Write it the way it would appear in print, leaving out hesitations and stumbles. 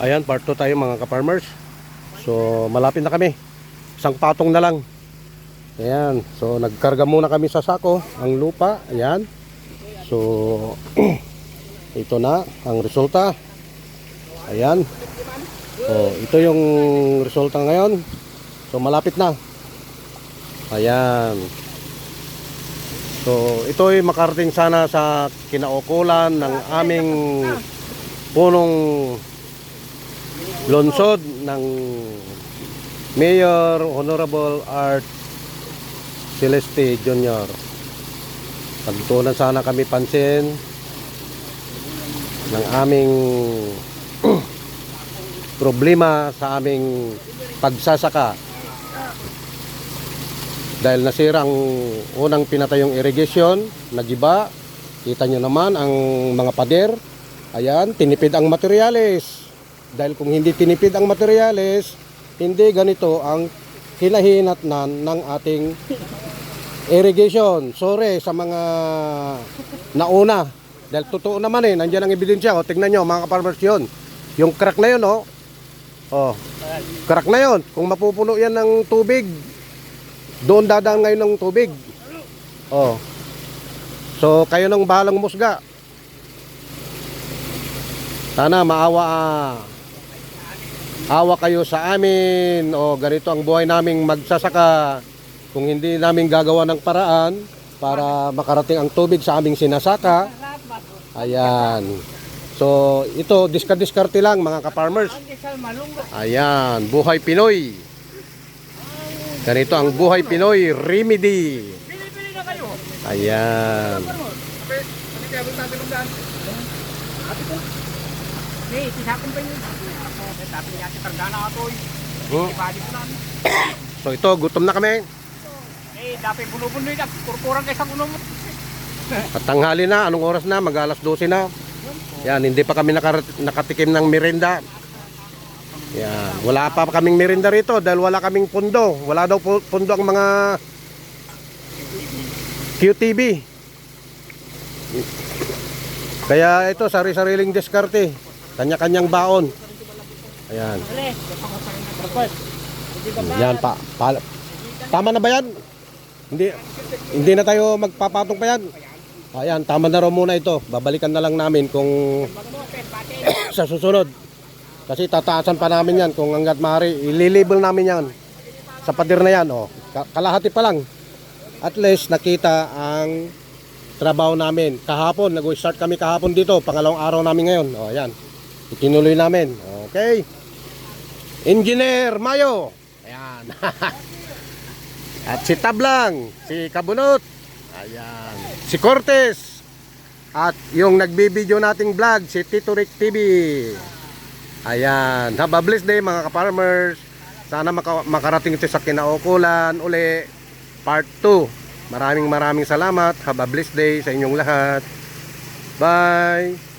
Ayan, part 2 tayo mga ka-farmers. So, malapit na kami. Isang patong na lang. Ayan, so nagkarga muna kami sa sako ang lupa. Ayan. So, ito na ang resulta. Ayan. So, ito yung resulta ngayon. So, malapit na. Ayan. So, ito ay makarating sana sa kinaukulan ng aming punong lungsod ng Mayor Honorable Art Celeste Jr. Pagtuunan sana kami pansin ng aming problema sa aming pagsasaka dahil nasira ang unang pinatayong irrigation, nagiba. Kita nyo naman ang mga pader. Ayan, tinipid ang materyales. Dahil kung hindi tinipid ang materyales, hindi ganito ang hinahinatnan ng ating irrigation. Sorry sa mga nauna. Dahil totoo naman nandiyan ang ebidensya. O, tingnan nyo mga ka-farmers yun. Yung crack na yun, crack na yun. Kung mapupuno yan ng tubig, doon dadaan ngayon ng tubig. So, kayo nang bahalang musga. Sana awa kayo sa amin. Ganito ang buhay naming magsasaka. Kung hindi namin gagawa ng paraan para makarating ang tubig sa aming sinasaka. Ayan. So, ito, diskarte lang mga ka-farmers. Ayan, buhay Pinoy. Ganito ang buhay Pinoy remedy. Ayan. So ito, gutom na kami. At tanghali na, anong oras na? Mag-alas 12 na. Yan, hindi pa kami nakatikim ng merienda. Yan, wala pa kaming merienda rito dahil wala kaming pundo. Wala daw pundo ang mga QTB. Kaya ito, sari-sariling diskarte. Kanya-kanyang baon. Ayan. Yan pa. Tama na ba yan? Hindi na tayo magpapatong pa yan. Ayan, tama na raw muna ito. Babalikan na lang namin kung sa susunod. Kasi tataasan pa namin yan kung hanggat maaari. Ililabel namin yan sa pader na yan. Kalahati pa lang. At least nakita ang trabaho namin. Kahapon, nag-start kami kahapon dito. Pangalawang araw namin ngayon. Ayan. Itinuloy namin. Okay. Engineer Mayo. Ayan. At si Tablang. Si Kabunot. Ayan. Si Cortez. At yung nagbibideo nating vlog, si Tito Rick TV. Ayan. Have a blessed day mga ka-farmers. Sana makarating ito sa kinaukulan uli. Part 2. Maraming salamat. Have a blessed day sa inyong lahat. Bye.